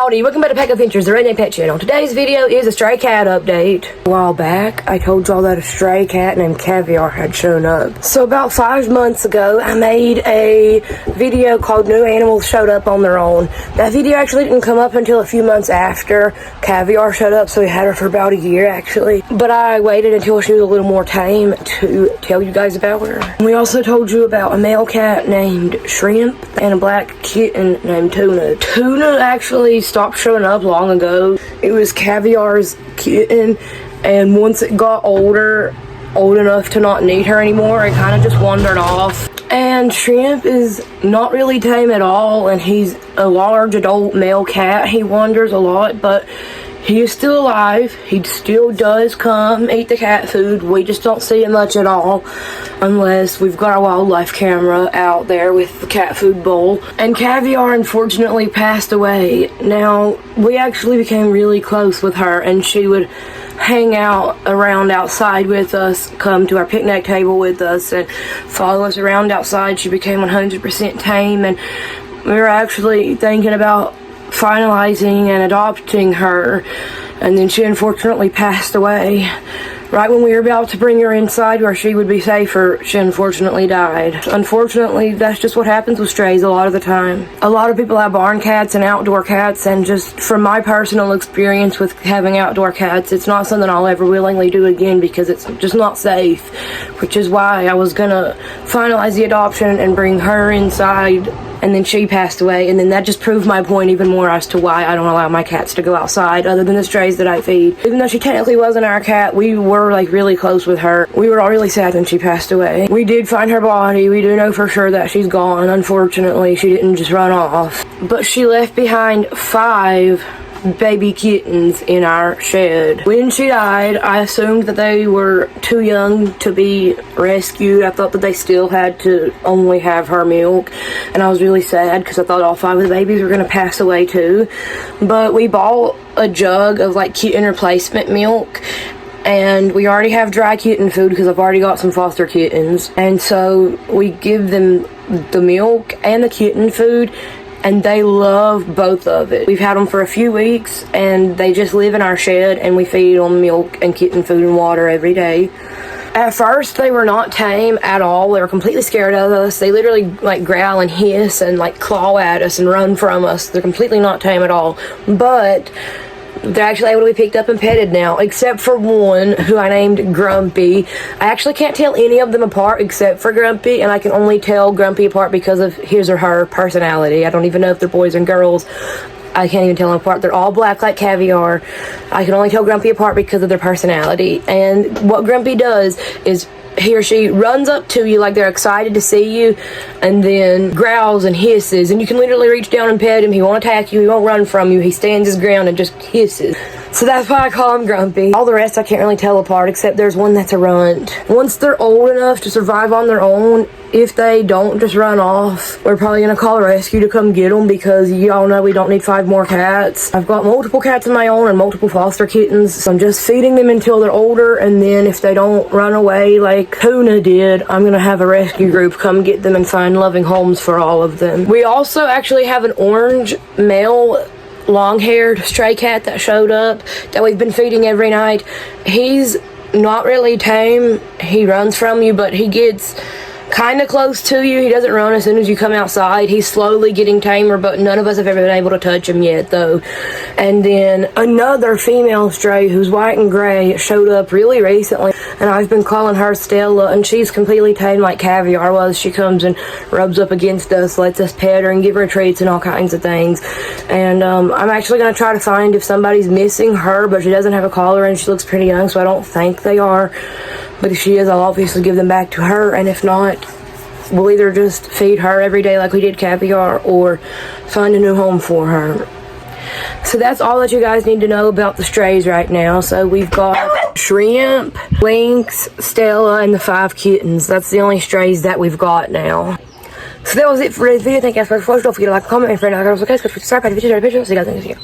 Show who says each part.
Speaker 1: Howdy, welcome back to Pack Adventures, the Redneck Pet Channel. Today's video is a stray cat update. A while back, I told y'all that a stray cat named Caviar had shown up. So about 5 months ago, I made a video called New Animals Showed Up on Their Own. That video actually didn't come up until a few months after Caviar showed up, so we had her for about a year actually. But I waited until she was a little more tame to tell you guys about her. We also told you about a male cat named Shrimp and a black kitten named Tuna. Tuna actually stopped showing up long ago. It was Caviar's kitten, and once it got old enough to not need her anymore, it kind of just wandered off. And Shrimp is not really tame at all, and he's a large adult male cat. He wanders a lot, but he is still alive. He still does come eat the cat food. We just don't see it much at all unless we've got our wildlife camera out there with the cat food bowl. And Caviar unfortunately passed away. Now, we actually became really close with her, and she would hang out around outside with us, come to our picnic table with us, and follow us around outside. She became 100% tame, and we were actually thinking about finalizing and adopting her, and then she unfortunately passed away. Right when we were about to bring her inside where she would be safer, she unfortunately died. Unfortunately, that's just what happens with strays a lot of the time. A lot of people have barn cats and outdoor cats, and just from my personal experience with having outdoor cats, it's not something I'll ever willingly do again because it's just not safe, which is why I was gonna finalize the adoption and bring her inside. And then she passed away, and then that just proved my point even more as to why I don't allow my cats to go outside other than the strays that I feed. Even though she technically wasn't our cat, we were like really close with her. We were all really sad when she passed away. We did find her body. We do know for sure that she's gone. Unfortunately, she didn't just run off. But she left behind 5 baby kittens in our shed. When she died, I assumed that they were too young to be rescued. I thought that they still had to only have her milk, and I was really sad because I thought all 5 of the babies were going to pass away too. But we bought a jug of like kitten replacement milk, and we already have dry kitten food because I've already got some foster kittens, and so we give them the milk and the kitten food, and they love both of it. We've had them for a few weeks, and they just live in our shed, and we feed them milk and kitten food and water every day. At first, they were not tame at all. They were completely scared of us. They literally like growl and hiss and like claw at us and run from us. They're completely not tame at all. But they're actually able to be picked up and petted now, except for one who I named Grumpy. I actually can't tell any of them apart except for Grumpy, and I can only tell Grumpy apart because of his or her personality. I don't even know if they're boys and girls. I can't even tell them apart. They're all black like Caviar. I can only tell Grumpy apart because of their personality. And what Grumpy does is he or she runs up to you like they're excited to see you, and then growls and hisses, and you can literally reach down and pet him. He won't attack you, he won't run from you, he stands his ground and just hisses. So that's why I call him Grumpy. All the rest I can't really tell apart, except there's one that's a runt. Once they're old enough to survive on their own, if they don't just run off, we're probably gonna call a rescue to come get them, because y'all know we don't need 5 more cats. I've got multiple cats of my own and multiple foster kittens, so I'm just feeding them until they're older, and then if they don't run away like Tuna did, I'm gonna have a rescue group come get them and find loving homes for all of them. We also actually have an orange male long-haired stray cat that showed up that we've been feeding every night. He's not really tame. He runs from you, but he gets kind of close to you. He doesn't run as soon as you come outside. He's slowly getting tamer, but none of us have ever been able to touch him yet, though. And then another female stray who's white and gray showed up really recently, and I've been calling her Stella, and she's completely tame like Caviar was. She comes and rubs up against us, lets us pet her and give her treats and all kinds of things. And I'm actually going to try to find if somebody's missing her, but she doesn't have a collar and she looks pretty young, so I don't think they are. But if she is, I'll obviously give them back to her, and if not, we'll either just feed her every day like we did Caviar or find a new home for her. So that's all that you guys need to know about the strays right now. So we've got Shrimp, Lynx, Stella, and the 5 kittens. That's the only strays that we've got now. So that was it for today's video. Thank you guys for watching. Don't forget to like, comment, and friend. Like, subscribe, subscribe, see you guys next video.